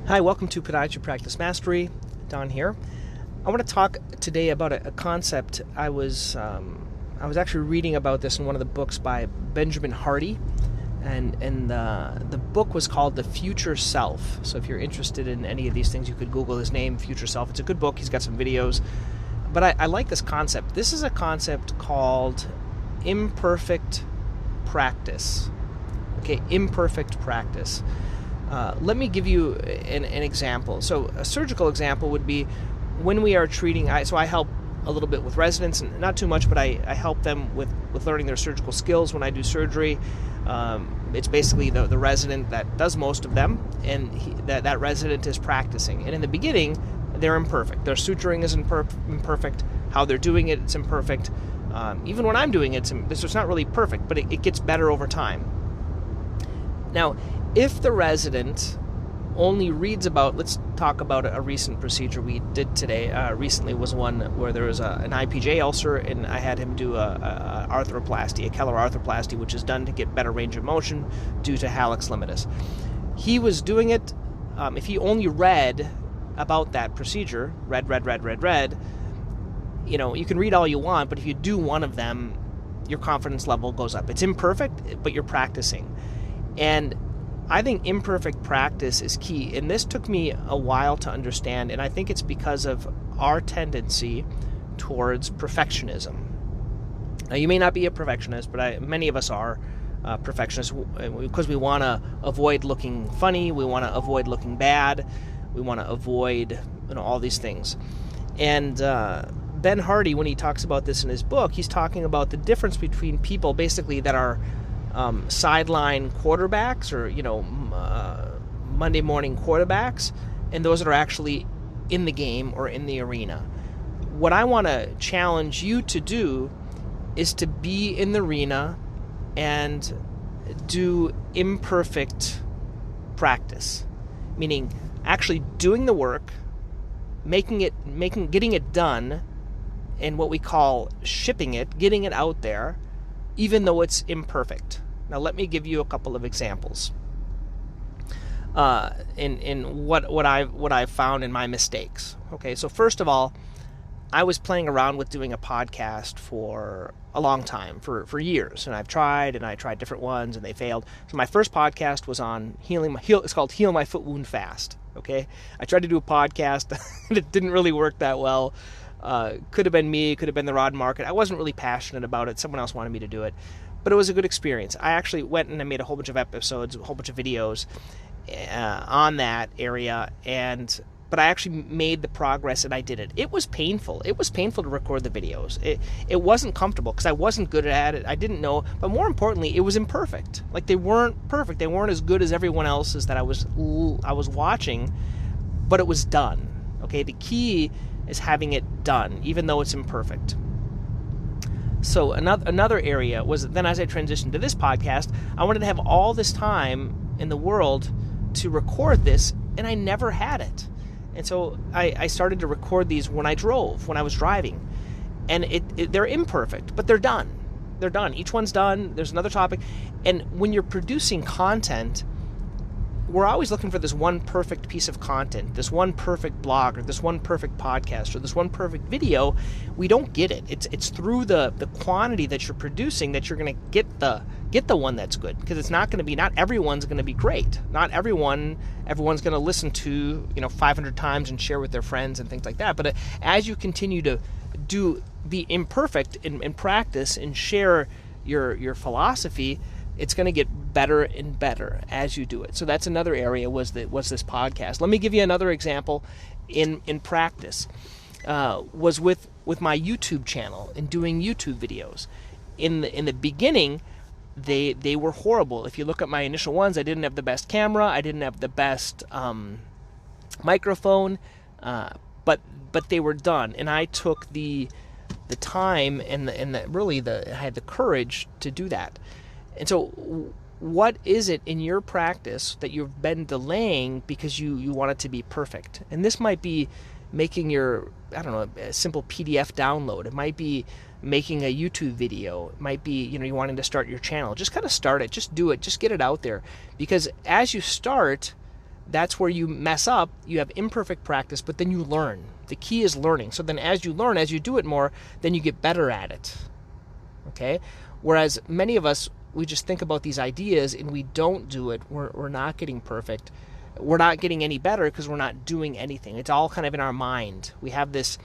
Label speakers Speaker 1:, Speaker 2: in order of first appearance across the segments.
Speaker 1: Hi, welcome to Podiatry Practice Mastery. Don here. I want to talk today about a concept. I was actually reading about this in one of the books by Benjamin Hardy, and the book was called The Future Self. So if you're interested in any of these things, you could Google his name, Future Self. It's a good book. He's got some videos. But I like this concept. This is a concept called imperfect practice. Okay, imperfect practice. Let me give you an example. So a surgical example would be when we are treating, so I help a little bit with residents, and not too much, but I help them with learning their surgical skills when I do surgery. It's basically the resident that does most of them, and that resident is practicing. And in the beginning, they're imperfect. Their suturing is imperfect. How they're doing it, it's imperfect. Even when I'm doing it, it's not really perfect, but it gets better over time. Now, if the resident only reads about, let's talk about a recent procedure we did today. Recently was one where there was an IPJ ulcer, and I had him do a arthroplasty, a Keller arthroplasty, which is done to get better range of motion due to hallux limitus. He was doing it, if he only read about that procedure, read, you can read all you want, but if you do one of them, your confidence level goes up. It's imperfect, but you're practicing. And I think imperfect practice is key, and this took me a while to understand, and I think it's because of our tendency towards perfectionism. Now, you may not be a perfectionist, but many of us are perfectionists because we want to avoid looking funny, we want to avoid looking bad, we want to avoid all these things. And Ben Hardy, when he talks about this in his book, he's talking about the difference between people basically that are sideline quarterbacks or Monday morning quarterbacks and those that are actually in the game or in the arena. What I want to challenge you to do is to be in the arena and do imperfect practice, meaning actually doing the work, getting it done, and what we call shipping it, getting it out there, even though it's imperfect. Now, let me give you a couple of examples in what I've found in my mistakes. Okay, so first of all, I was playing around with doing a podcast for a long time, for years, and I tried different ones, and they failed. So my first podcast was on it's called Heal My Foot Wound Fast. Okay, I tried to do a podcast, and it didn't really work that well. Could have been me, could have been the rod market. I wasn't really passionate about it. Someone else wanted me to do it. But it was a good experience. I actually went and I made a whole bunch of episodes, a whole bunch of videos on that area. But I actually made the progress and I did it. It was painful. It was painful to record the videos. It wasn't comfortable because I wasn't good at it. I didn't know. But more importantly, it was imperfect. Like, they weren't perfect. They weren't as good as everyone else's that I was watching. But it was done. Okay, the key is having it done, even though it's imperfect. So another area was then, as I transitioned to this podcast, I wanted to have all this time in the world to record this, and I never had it. And so I started to record these when I was driving. And they're imperfect, but they're done. They're done. Each one's done. There's another topic. And when you're producing content, we're always looking for this one perfect piece of content, this one perfect blog, or this one perfect podcast, or this one perfect video. We don't get it. It's through the quantity that you're producing that you're going to get the one that's good, because it's not going to be, not everyone's going to be great. Not everyone's going to listen to 500 times and share with their friends and things like that. But as you continue to be imperfect in practice and share your philosophy, it's going to get better and better as you do it. So that's another area was this podcast. Let me give you another example in practice. Was with my YouTube channel and doing YouTube videos. In the beginning, they were horrible. If you look at my initial ones, I didn't have the best camera. I didn't have the best microphone, but they were done. And I took the time and I had the courage to do that. And so what is it in your practice that you've been delaying because you want it to be perfect? And this might be making your, a simple PDF download. It might be making a YouTube video. It might be, you wanting to start your channel. Just kind of start it. Just do it. Just get it out there. Because as you start, that's where you mess up. You have imperfect practice, but then you learn. The key is learning. So then as you learn, as you do it more, then you get better at it. Okay? Whereas many of us, we just think about these ideas and we don't do it. We're not getting perfect. We're not getting any better because we're not doing anything. It's all kind of in our mind. We have these,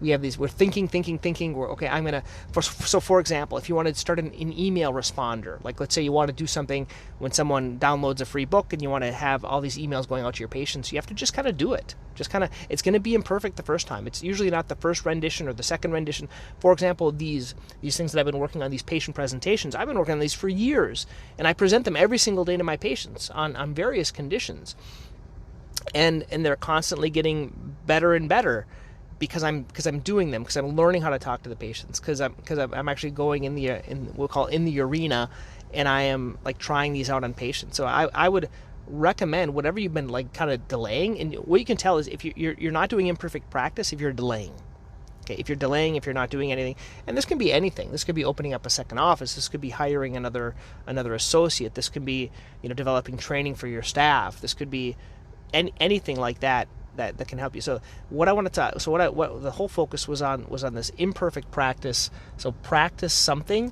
Speaker 1: we're thinking. We're, okay, I'm going to, so for example, if you want to start an email responder, like let's say you want to do something when someone downloads a free book and you want to have all these emails going out to your patients, you have to just kind of do it. It's going to be imperfect the first time. It's usually not the first rendition or the second rendition. For example, these things that I've been working on, these patient presentations, I've been working on these for years, and I present them every single day to my patients on various conditions. And they're constantly getting better and better because I'm doing them, because I'm learning how to talk to the patients, because I'm actually going in the arena, and I am like trying these out on patients. So I would recommend whatever you've been like kind of delaying, and what you can tell is if you're not doing imperfect practice, if you're delaying. Okay, if you're delaying, if you're not doing anything, and this can be anything. This could be opening up a second office. This could be hiring another associate. This could be developing training for your staff. This could be anything like that can help you. So what I want to what the whole focus was on this imperfect practice. So practice something,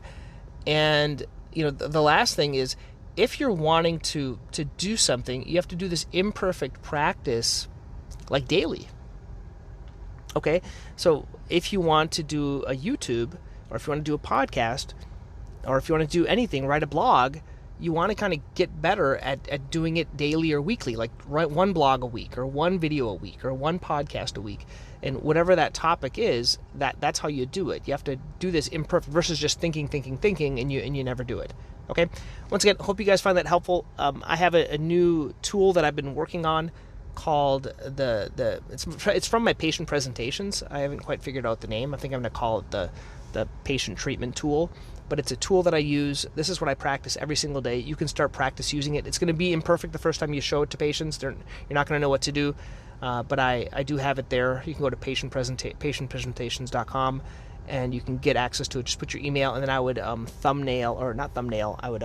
Speaker 1: and the last thing is, if you're wanting to do something, you have to do this imperfect practice like daily. Okay, so if you want to do a YouTube, or if you want to do a podcast, or if you want to do anything, write a blog, you want to kind of get better at doing it daily or weekly, like write one blog a week, or one video a week, or one podcast a week. And whatever that topic is, that's how you do it. You have to do this imperfect versus just thinking, and you never do it. Okay? Once again, hope you guys find that helpful. I have a new tool that I've been working on called it's from my patient presentations. I haven't quite figured out the name. I think I'm going to call it the patient treatment tool. But it's a tool that I use. This is what I practice every single day. You can start practice using it. It's going to be imperfect the first time you show it to patients. You're not going to know what to do. But I do have it there. You can go to patientpresentations.com and you can get access to it. Just put your email, and then I would I would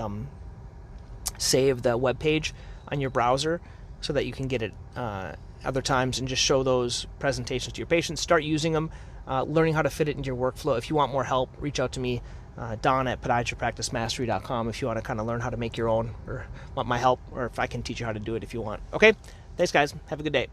Speaker 1: save the web page on your browser so that you can get it other times and just show those presentations to your patients. Start using them, learning how to fit it into your workflow. If you want more help, reach out to me, Don at podiatrypracticemastery.com, if you want to kind of learn how to make your own, or want my help, or if I can teach you how to do it if you want. Okay? Thanks, guys. Have a good day.